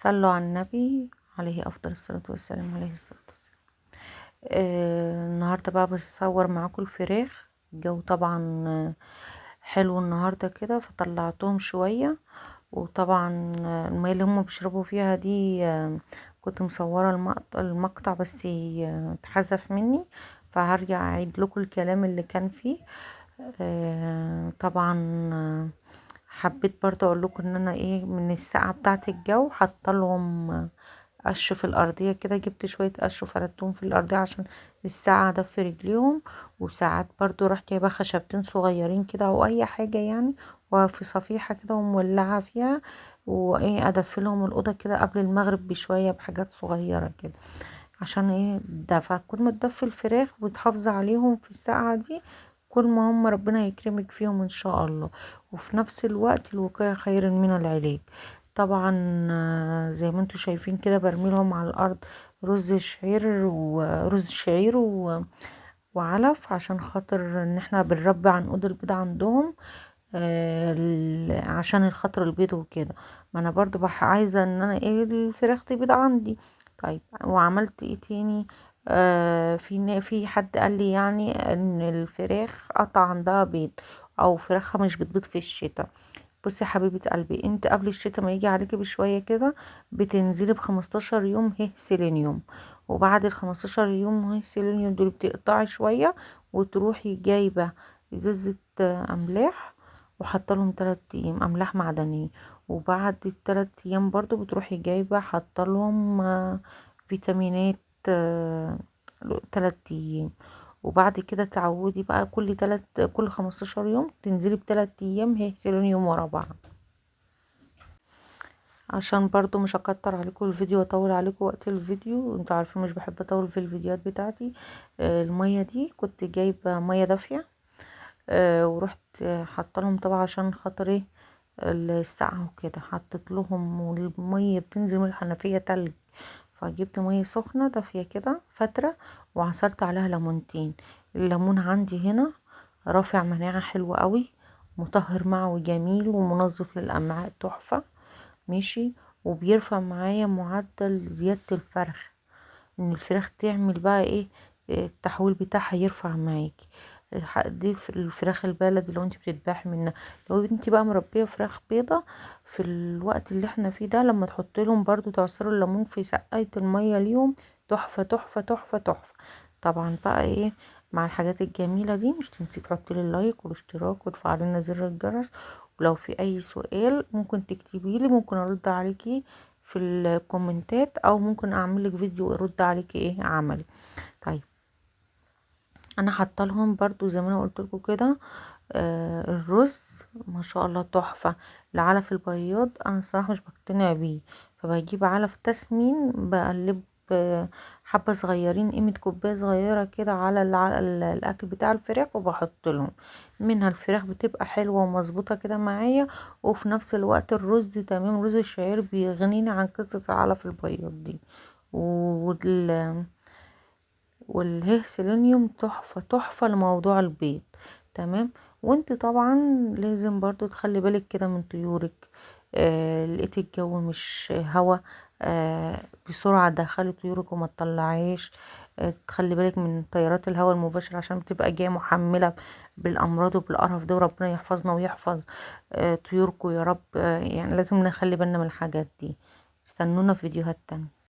صلوا على النبي عليه افضل الصلاة والسلام. النهاردة بقى بصور معاكم الفراخ. الجو طبعا حلو النهاردة كده، فطلعتهم شوية. وطبعا المية اللي هم بيشربوا فيها دي كنت مصورة المقطع بس اتحذف مني، فهرجع اعيد لكم الكلام اللي كان فيه. طبعا حبيت برضو اقول لكم ان انا من الساعة بتاعه الجو حاطه لهم قش في الارضيه كده. جبت شويه قش وفردتهم في الارضيه عشان الساعه ادفي رجليهم. وساعات برضو رحت جايبه خشبتين صغيرين كده او اي حاجه وفي صفيحه كده ومولعه فيها، ادفي لهم الاوضه كده قبل المغرب بشويه بحاجات صغيره كده، عشان دفع كل ما تدفي الفراخ وتحافظي عليهم في الساعه دي، كل ما هم ربنا يكرمك فيهم ان شاء الله. وفي نفس الوقت الوقاية خير من العلاج. طبعا زي ما انتوا شايفين كده برميلهم على الارض رز شعير وعلف، عشان خاطر ان احنا بنربي عنقود البيض عندهم، عشان الخاطر البيض وكده. ما انا برضو عايزة ان انا الفراخ تبيض عندي. طيب وعملت تاني؟ في حد قال لي ان الفراخ قطع عندها بيض او فراخها مش بتبيض في الشتاء. بصي يا حبيبة قلبي، انت قبل الشتاء ما يجي عليكي بشوية كده بتنزلي ب15 يوم سيلينيوم، وبعد ال15 يوم سيلينيوم دول بتقطعي شوية وتروحي جايبة ازازة املاح وحطلهم 3 ايام املاح معدنية. وبعد ال3 ايام برضو بتروحي جايبة حطلهم فيتامينات 3 ايام. وبعد كده تعودي بقى كل 15 يوم تنزلي ب3 ايام سيلينيوم ورا بعض. عشان برضو مش هكتر عليكم الفيديو واطول عليكم وقت الفيديو، انتوا عارفين مش بحب اطول في الفيديوهات بتاعتي. المية دي كنت جايبة مية دافية، ورحت حاطه لهم طبعا عشان خاطر السقعة وكده، حطيت لهم والمية بتنزل من الحنفية تلج، فجبت مية سخنة دافية كده فترة وعصرت عليها ليمونتين. الليمون عندي هنا رافع مناعة حلوة قوي، مطهر معوي جميل ومنظف للأمعاء تحفة، ماشي. وبيرفع معايا معدل زيادة الفرخ، ان الفراخ تعمل بقى التحويل بتاعها يرفع معاكي. دي في الفراخ البلدي لو انت بتذبحي منها. لو انت بقى مربيه فراخ بيضه في الوقت اللي احنا فيه ده، لما تحطي لهم برضو تعصروا الليمون في سقايه الميه ليهم، تحفه تحفه تحفه تحفه. طبعا بقى مع الحاجات الجميله دي مش تنسي تحطي لي اللايك والاشتراك وتفعلي لنا زر الجرس. ولو في اي سؤال ممكن تكتبي لي، ممكن ارد عليكي في الكومنتات، او ممكن اعمل لك فيديو ارد عليكي عملي. طيب انا حاطه لهم برضو زي ما انا قلت لكم كده الرز ما شاء الله تحفه. العلف البياض انا الصراحه مش بقتنع بيه، فبجيب علف تسمين بقلب حبه صغيرين قيمه كوبايه صغيره كده على الاكل بتاع الفراخ، وبحط لهم منها. الفراخ بتبقى حلوه ومظبوطه كده معايا، وفي نفس الوقت الرز تمام. رز الشعير بيغنيني عن قصه العلف البياض دي. والهيرسيلينيوم تحفة تحفة لموضوع البيض، تمام. وانت طبعا لازم برضو تخلي بالك كده من طيورك. لقيت الجو مش هوا، بسرعة دخلي طيورك وما تطلعيش. تخلي بالك من تيارات الهواء المباشر عشان بتبقى جاية محملة بالأمراض وبالقرف ده، وربنا يحفظنا ويحفظ طيوركم يا رب. يعني لازم نخلي بالنا من الحاجات دي. استنونا في فيديوهات تانية.